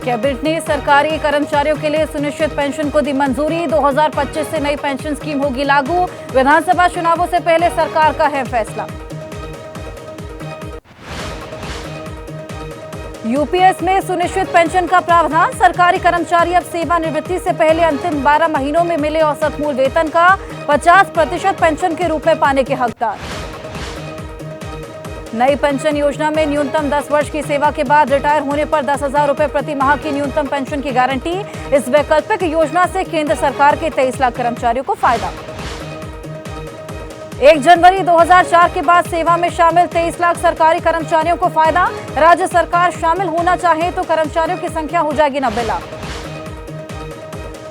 Cabinet ने सरकारी कर्मचारियों के लिए सुनिश्चित पेंशन को दी मंजूरी। 2025 से नई पेंशन स्कीम होगी लागू। विधानसभा चुनावों से पहले सरकार का है फैसला। यूपीएस में सुनिश्चित पेंशन का प्रावधान। सरकारी कर्मचारी अब सेवानिवृत्ति से पहले अंतिम 12 महीनों में मिले औसत मूल वेतन का 50% पेंशन के रूप में पाने के हकदार। नई पेंशन योजना में न्यूनतम 10 वर्ष की सेवा के बाद रिटायर होने पर 10,000 रुपए प्रति माह की न्यूनतम पेंशन की गारंटी। इस वैकल्पिक योजना से केंद्र सरकार के 23 लाख कर्मचारियों को फायदा। 1 जनवरी 2004 के बाद सेवा में शामिल 23 लाख सरकारी कर्मचारियों को फायदा। राज्य सरकार शामिल होना चाहे तो कर्मचारियों की संख्या हो जाएगी 90 लाख।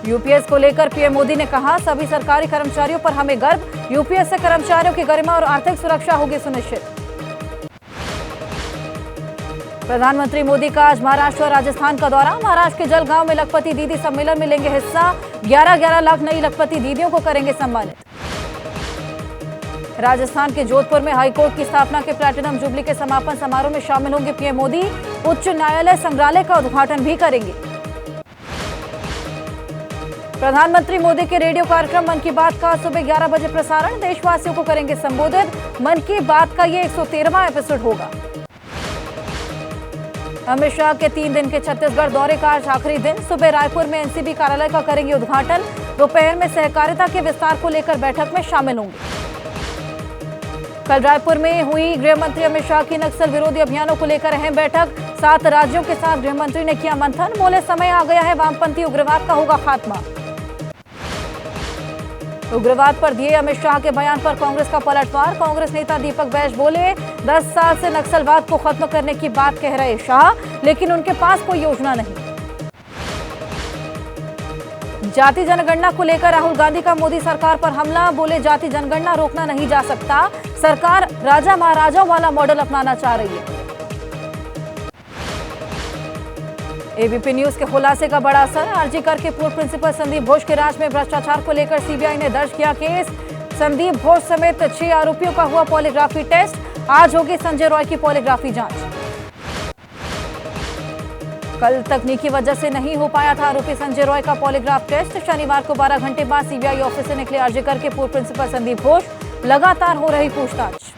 यूपीएस को लेकर पीएम मोदी ने कहा, सभी सरकारी कर्मचारियों पर हमें गर्व। यूपीएस से कर्मचारियों की गरिमा और आर्थिक सुरक्षा होगी सुनिश्चित। प्रधानमंत्री मोदी का आज महाराष्ट्र और राजस्थान का दौरा। महाराष्ट्र के जलगांव में लखपति दीदी सम्मेलन में लेंगे हिस्सा। 11-11 लाख नई लखपति दीदियों को करेंगे सम्मानित। राजस्थान के जोधपुर में हाईकोर्ट की स्थापना के प्लैटिनम जुबली के समापन समारोह में शामिल होंगे पीएम मोदी। उच्च न्यायालय संग्रहालय का उद्घाटन भी करेंगे। प्रधानमंत्री मोदी के रेडियो कार्यक्रम मन की बात का सुबह 11 बजे प्रसारण। देशवासियों को करेंगे संबोधित। मन की बात का ये 113वां एपिसोड होगा। अमित शाह के 3 दिन के छत्तीसगढ़ दौरे का आज आखिरी दिन। सुबह रायपुर में एनसीबी कार्यालय का करेंगे उद्घाटन। दोपहर में सहकारिता के विस्तार को लेकर बैठक में शामिल होंगे। कल रायपुर में हुई गृह मंत्री अमित शाह की नक्सल विरोधी अभियानों को लेकर अहम बैठक। 7 राज्यों के साथ गृह मंत्री ने किया मंथन। बोले, समय आ गया है, वामपंथी उग्रवाद का होगा खात्मा। उग्रवाद पर दिए अमित शाह के बयान पर कांग्रेस का पलटवार। कांग्रेस नेता दीपक बैज बोले, 10 साल से नक्सलवाद को खत्म करने की बात कह रहे शाह, लेकिन उनके पास कोई योजना नहीं। जाति जनगणना को लेकर राहुल गांधी का मोदी सरकार पर हमला। बोले, जाति जनगणना रोकना नहीं जा सकता। सरकार राजा महाराजाओं वाला मॉडल अपनाना चाह रही है। एबीपी न्यूज के खुलासे का बड़ा असर। आरजी कर के पूर्व प्रिंसिपल संदीप घोष के राज में भ्रष्टाचार को लेकर सीबीआई ने दर्ज किया केस। संदीप घोष समेत 6 आरोपियों का हुआ पॉलीग्राफी टेस्ट। आज होगी संजय रॉय की पॉलीग्राफी जांच। कल तकनीकी वजह से नहीं हो पाया था आरोपी संजय रॉय का पॉलीग्राफ टेस्ट। शनिवार को 12 घंटे बाद सीबीआई ऑफिस से निकले आरजी कर के पूर्व प्रिंसिपल संदीप घोष। लगातार हो रही पूछताछ।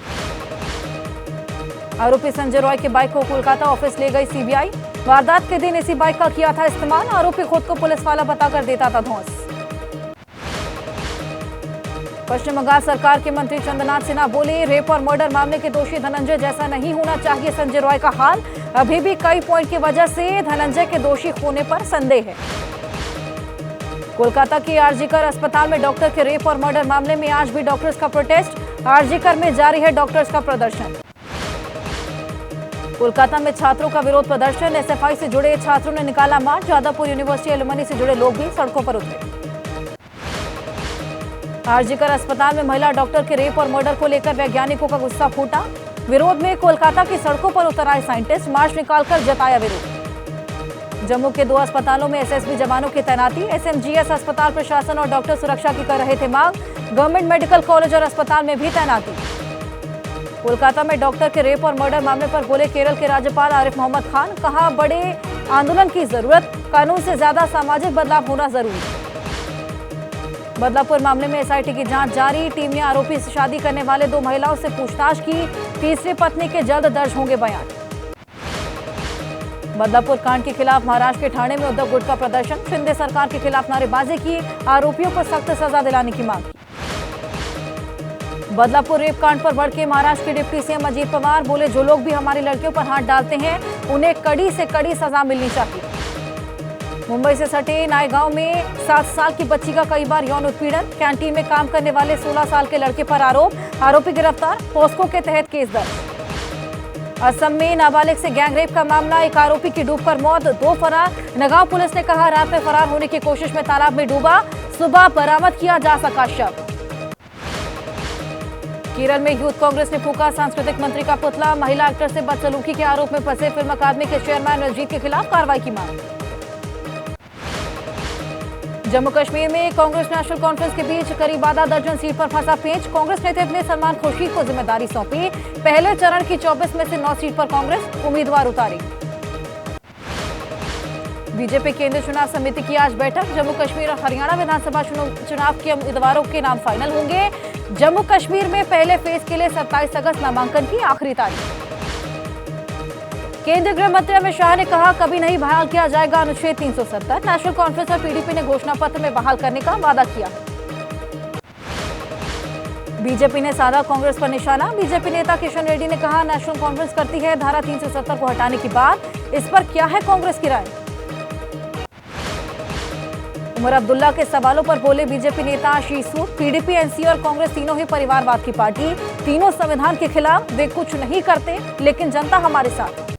आरोपी संजय रॉय के बाइक को कोलकाता ऑफिस ले गई सीबीआई। वारदात के दिन इसी बाइक का किया था इस्तेमाल। आरोपी खुद को पुलिस वाला बताकर देता था धौंस। पश्चिम बंगाल सरकार के मंत्री चंद्रनाथ सिन्हा बोले, रेप और मर्डर मामले के दोषी धनंजय जैसा नहीं होना चाहिए संजय रॉय का हाल। अभी भी कई पॉइंट की वजह से धनंजय के दोषी होने पर संदेह है। कोलकाता के आरजी कर अस्पताल में डॉक्टर के रेप और मर्डर मामले में आज भी डॉक्टर्स का प्रोटेस्ट। आरजी कर में जारी है डॉक्टर्स का प्रदर्शन। कोलकाता में छात्रों का विरोध प्रदर्शन। एसएफआई से जुड़े छात्रों ने निकाला मार्च। जादवपुर यूनिवर्सिटी एलुमनी से जुड़े लोग भी सड़कों पर उतरे। आरजी कर अस्पताल में महिला डॉक्टर के रेप और मर्डर को लेकर वैज्ञानिकों का गुस्सा फूटा। विरोध में कोलकाता की सड़कों पर उतर आए साइंटिस्ट। मार्च निकालकर जताया विरोध। जम्मू के 2 अस्पतालों में एसएसबी जवानों की तैनाती। एसएमजीएस अस्पताल प्रशासन और डॉक्टर सुरक्षा की कर रहे थे मांग। गवर्नमेंट मेडिकल कॉलेज और अस्पताल में भी तैनाती। कोलकाता में डॉक्टर के रेप और मर्डर मामले पर बोले केरल के राज्यपाल आरिफ मोहम्मद खान। कहा, बड़े आंदोलन की जरूरत, कानून से ज्यादा सामाजिक बदलाव होना जरूरी। बदलापुर मामले में एसआईटी की जांच जारी। टीम ने आरोपी से शादी करने वाले 2 महिलाओं से पूछताछ की। तीसरी पत्नी के जल्द दर्ज होंगे बयान। बदलापुर कांड के खिलाफ महाराष्ट्र के ठाणे में उद्धव गुट का प्रदर्शन। शिंदे सरकार के खिलाफ नारेबाजी की। आरोपियों को सख्त सजा दिलाने की मांग। बदलापुर रेप कांड पर भड़के महाराष्ट्र के डिप्टी सीएम अजीत पवार। बोले, जो लोग भी हमारी लड़कियों पर हाथ डालते हैं उन्हें कड़ी से कड़ी सजा मिलनी चाहिए। मुंबई से सटे नायगांव में 7 साल की बच्ची का कई बार यौन उत्पीड़न। कैंटीन में काम करने वाले 16 साल के लड़के पर आरोप। आरोपी गिरफ्तार। पोस्को के तहत केस दर्ज। असम में नाबालिग से गैंगरेप का मामला। एक आरोपी की डूबकर मौत, 2 फरार। नगांव पुलिस ने कहा, रात में फरार होने की कोशिश में तालाब में डूबा। सुबह बरामद किया जा सका शव। केरल में यूथ कांग्रेस ने फूका सांस्कृतिक मंत्री का पुतला। महिला एक्टर से बदसलूकी के आरोप में फंसे फिल्म अकादमी के चेयरमैन रंजीत के खिलाफ कार्रवाई की मांग। जम्मू कश्मीर में कांग्रेस नेशनल कॉन्फ्रेंस के बीच करीब आधा दर्जन सीट पर फंसा पेंच। कांग्रेस नेतृत्व ने सलमान खुर्शीद को जिम्मेदारी सौंपी। पहले चरण की 24 में से 9 सीट पर कांग्रेस उम्मीदवार उतारी। बीजेपी केंद्रीय चुनाव समिति की आज बैठक। जम्मू कश्मीर और हरियाणा विधानसभा चुनाव के उम्मीदवारों के नाम फाइनल होंगे। जम्मू कश्मीर में पहले फेज के लिए 27 अगस्त नामांकन की आखिरी तारीख। केंद्रीय गृह मंत्री अमित शाह ने कहा, कभी नहीं बहाल किया जाएगा अनुच्छेद 370। नेशनल कॉन्फ्रेंस और पीडीपी ने घोषणा पत्र में बहाल करने का वादा किया। बीजेपी ने साधा कांग्रेस पर निशाना। बीजेपी नेता किशन रेड्डी ने कहा, नेशनल कॉन्फ्रेंस करती है धारा 370 को हटाने की बात। इस पर क्या है कांग्रेस की राय? उमर अब्दुल्ला के सवालों पर बोले बीजेपी नेता आशीष सूद, पीडीपी, एनसी और कांग्रेस तीनों ही परिवारवाद की पार्टी, तीनों संविधान के खिलाफ। वे कुछ नहीं करते, लेकिन जनता हमारे साथ।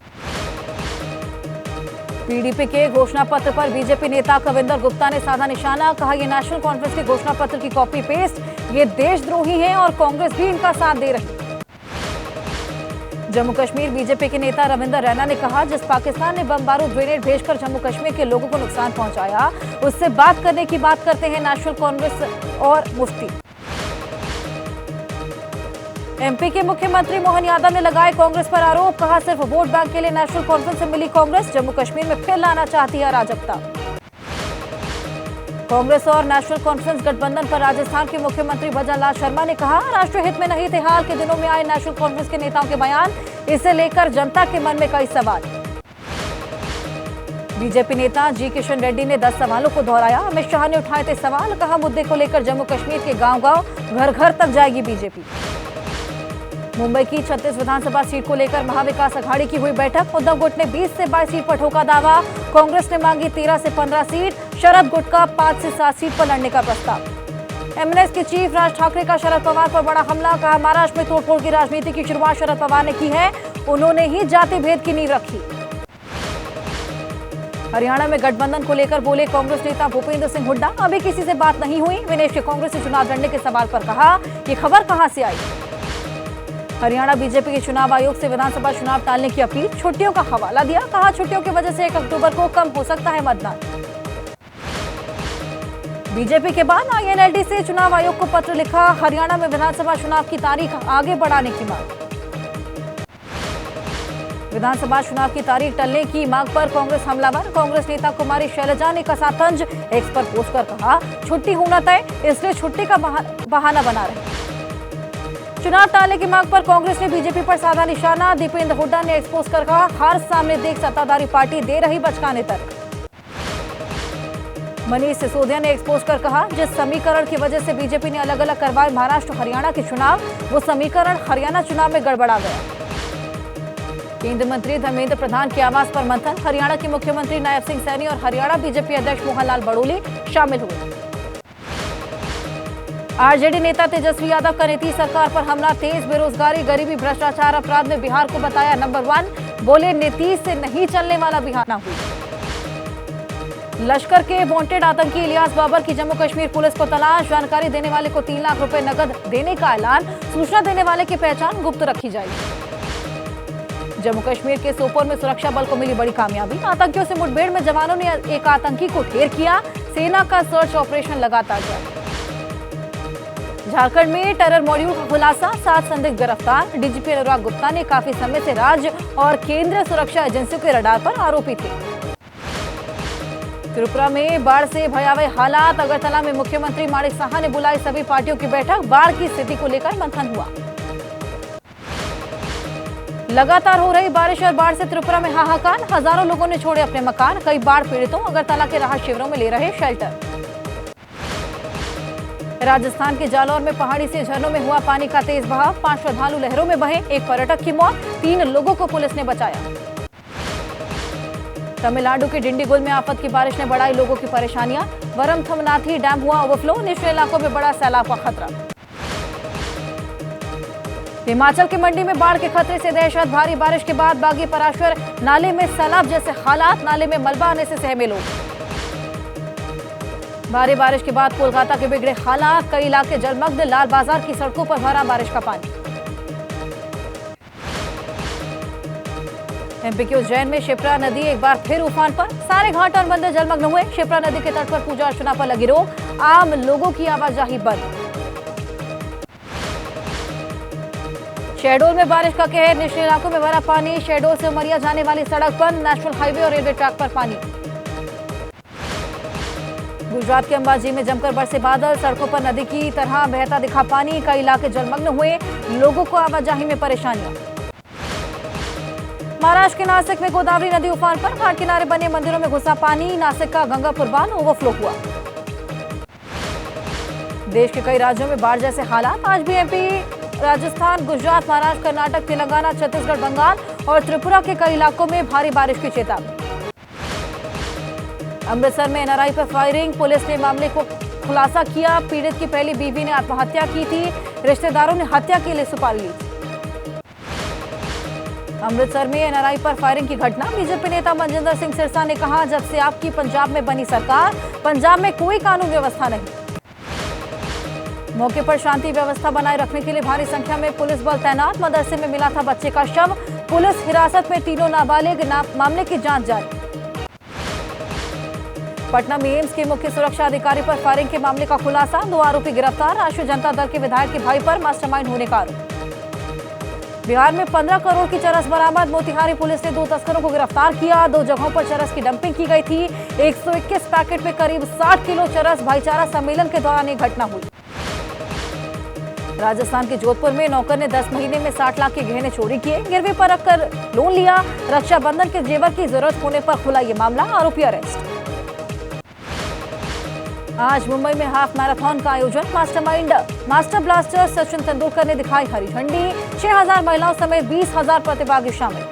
पीडीपी के घोषणा पत्र पर बीजेपी नेता कविंदर गुप्ता ने साधा निशाना। कहा, ये नेशनल कॉन्फ्रेंस के घोषणा पत्र की कॉपी पेस्ट, ये देशद्रोही हैं और कांग्रेस भी इनका साथ दे रही। जम्मू कश्मीर बीजेपी के नेता रविंदर रैना ने कहा, जिस पाकिस्तान ने बम बारूद ग्रेनेड भेजकर जम्मू कश्मीर के लोगों को नुकसान पहुंचाया, उससे बात करने की बात करते हैं नेशनल कांग्रेस और मुफ्ती। एमपी के मुख्यमंत्री मोहन यादव ने लगाए कांग्रेस पर आरोप। कहा, सिर्फ वोट बैंक के लिए नेशनल कॉन्फ्रेंस से मिली कांग्रेस, जम्मू कश्मीर में फिर लाना चाहती है अराजकता। कांग्रेस और नेशनल कॉन्फ्रेंस गठबंधन पर राजस्थान के मुख्यमंत्री भजन लाल शर्मा ने कहा, राष्ट्रीय हित में नहीं थे हाल के दिनों में आए नेशनल कॉन्फ्रेंस के नेताओं के बयान। इसे लेकर जनता के मन में कई सवाल। बीजेपी नेता जी किशन रेड्डी ने 10 सवालों को दोहराया। अमित शाह ने उठाए थे सवाल। कहा, मुद्दे को लेकर जम्मू कश्मीर के गांव-गांव, घर-घर तक जाएगी बीजेपी। मुंबई की 36 विधानसभा सीट को लेकर महाविकास अघाड़ी की हुई बैठक। उद्धव गुट ने 20 से 22 सीट पर ठोका दावा। कांग्रेस ने मांगी 13 से 15 सीट। शरद गुट का 5 से 7 सीट पर लड़ने का प्रस्ताव। एमएनएस के चीफ राज ठाकरे का शरद पवार पर बड़ा हमला। कहा, महाराष्ट्र में तोड़फोड़ की राजनीति की शुरुआत शरद पवार ने की है। उन्होंने ही जाति भेद की नींव रखी। हरियाणा में गठबंधन को लेकर बोले कांग्रेस नेता भूपेंद्र सिंह हुड्डा, अभी किसी से बात नहीं हुई। विनेश के कांग्रेस से चुनाव लड़ने के सवाल पर कहा, ये खबर कहां से आई? हरियाणा बीजेपी के चुनाव आयोग से विधानसभा चुनाव टालने की अपील। छुट्टियों का हवाला दिया। कहा, छुट्टियों की वजह से 1 अक्टूबर को कम हो सकता है मतदान। बीजेपी के बाद आईएनएलडी से चुनाव आयोग को पत्र लिखा। हरियाणा में विधानसभा चुनाव की तारीख आगे बढ़ाने की मांग। विधानसभा चुनाव की तारीख टलने की मांग पर कांग्रेस हमलावर। कांग्रेस नेता कुमारी शैलजा ने कसा तंज। एक्स पर पोस्ट कर कहा, छुट्टी होना तय, इसलिए छुट्टी का बहाना बना रहे। चुनाव टालने की मांग पर कांग्रेस ने बीजेपी पर साधा निशाना। दीपेंद्र हुड्डा ने एक्सपोज कर कहा, हार सामने देख सत्ताधारी पार्टी दे रही बचकाने तक। मनीष सिसोदिया ने एक्सपोज कर कहा, जिस समीकरण की वजह से बीजेपी ने अलग अलग करवाए महाराष्ट्र हरियाणा के चुनाव, वो समीकरण हरियाणा चुनाव में गड़बड़ा गया। केंद्रीय मंत्री धर्मेंद्र प्रधान के आवास पर मंथन। हरियाणा के मुख्यमंत्री नायब सिंह सैनी और हरियाणा बीजेपी अध्यक्ष मोहनलाल बड़ोले शामिल हुए। आरजेडी नेता तेजस्वी यादव का नीतीश सरकार पर हमला। तेज बेरोजगारी, गरीबी, भ्रष्टाचार, अपराध में बिहार को बताया नंबर 1। बोले, नीतीश से नहीं चलने वाला बिहार ना हुई। लश्कर के वांटेड आतंकी इलियास बाबर की जम्मू कश्मीर पुलिस को तलाश। जानकारी देने वाले को 3 लाख रुपए नकद देने का ऐलान। सूचना देने वाले की पहचान गुप्त रखी जाएगी। जम्मू कश्मीर के सोपोर में सुरक्षा बल को मिली बड़ी कामयाबी। आतंकियों से मुठभेड़ में जवानों ने एक आतंकी को ढेर किया। सेना का सर्च ऑपरेशन लगातार जारी। झारखंड में टेरर मॉड्यूल का खुलासा। 7 संदिग्ध गिरफ्तार। डीजीपी अनुराग गुप्ता ने काफी समय से राज्य और केंद्रीय सुरक्षा एजेंसियों के रडार पर आरोपी थे। त्रिपुरा में बाढ़ से भयावह हालात। अगरतला में मुख्यमंत्री माणिक साहा ने बुलाई सभी पार्टियों की बैठक। बाढ़ की स्थिति को लेकर मंथन हुआ। लगातार हो रही बारिश और बाढ़ से त्रिपुरा में हाहाकार। हजारों लोगों ने छोड़े अपने मकान। कई बाढ़ पीड़ितों अगरतला के राहत शिविरों में ले रहे शेल्टर। राजस्थान के जालौर में पहाड़ी से झरनों में हुआ पानी का तेज बहाव। 5 श्रद्धालु लहरों में बहे। एक पर्यटक की मौत। 3 लोगों को पुलिस ने बचाया। तमिलनाडु के डिंडीगुल में आफत की बारिश ने बढ़ाई लोगों की परेशानियां। वरम थमनाथी डैम हुआ ओवरफ्लो। निचले इलाकों में बड़ा सैलाब का खतरा। हिमाचल के मंडी में बाढ़ के खतरे से दहशत। भारी बारिश के बाद बागी पराशर नाले में सैलाब जैसे हालात। नाले में मलबा आने से सहमे लोग। भारी बारिश के बाद कोलकाता के बिगड़े हालात। कई इलाके जलमग्न। लाल बाजार की सड़कों पर भरा बारिश का पानी। एमपी के उज्जैन में शिप्रा नदी एक बार फिर उफान पर। सारे घाट और मंदिर जलमग्न हुए। शिप्रा नदी के तट पर पूजा अर्चना पर लगी रोक। आम लोगों की आवाजाही बंद। शहडोल में बारिश का कहर। निचले इलाकों में भरा पानी। शहडोल से उमरिया जाने वाली सड़क बंद। नेशनल हाईवे और रेलवे ट्रैक पर पानी। गुजरात के अंबाजी में जमकर बरसे बादल, सड़कों पर नदी की तरह बहता दिखा पानी, कई इलाके जलमग्न हुए, लोगों को आवाजाही में परेशानियां। महाराष्ट्र के नासिक में गोदावरी नदी उफान पर, घाट किनारे बने मंदिरों में घुसा पानी, नासिक का गंगापुर बांध ओवरफ्लो हुआ। देश के कई राज्यों में बाढ़ जैसे हालात, आज भी एमपी, राजस्थान, गुजरात, महाराष्ट्र, कर्नाटक, तेलंगाना, छत्तीसगढ़, बंगाल और त्रिपुरा के कई इलाकों में भारी बारिश की चेतावनी। अमृतसर में एनआरआई पर फायरिंग, पुलिस ने मामले को खुलासा किया, पीड़ित की पहली बीवी ने आत्महत्या की थी, रिश्तेदारों ने हत्या के लिए सुपारी ली थी। अमृतसर में एनआरआई पर फायरिंग की घटना, बीजेपी नेता मनजिंदर सिंह सिरसा ने कहा, जब से आपकी पंजाब में बनी सरकार, पंजाब में कोई कानून व्यवस्था नहीं। मौके पर शांति व्यवस्था बनाए रखने के लिए भारी संख्या में पुलिस बल तैनात, मदरसे में मिला था बच्चे का शव, पुलिस हिरासत में तीनों नाबालिग, मामले की जांच जारी। पटना में एम्स के मुख्य सुरक्षा अधिकारी पर फायरिंग के मामले का खुलासा, 2 आरोपी गिरफ्तार, राष्ट्रीय जनता दल के विधायक के भाई पर मास्टरमाइंड होने का आरोप। बिहार में 15 करोड़ की चरस बरामद, मोतिहारी पुलिस ने 2 तस्करों को गिरफ्तार किया, 2 जगहों पर चरस की डंपिंग की गई थी, 121 पैकेट में करीब 60 किलो चरस, भाईचारा सम्मेलन के दौरान ये घटना हुई। राजस्थान के जोधपुर में नौकर ने 10 महीने में 60 लाख के गहने चोरी किए, गिरवी पर रखकर लोन लिया, रक्षाबंधन के जेवर की जरूरत होने पर खुला ये मामला, आरोपी अरेस्ट। आज मुंबई में हाफ मैराथन का आयोजन, mastermind master blaster Sachin Tendulkar ने दिखाई हरी झंडी, 6000 महिलाओं समेत 20,000 प्रतिभागी शामिल।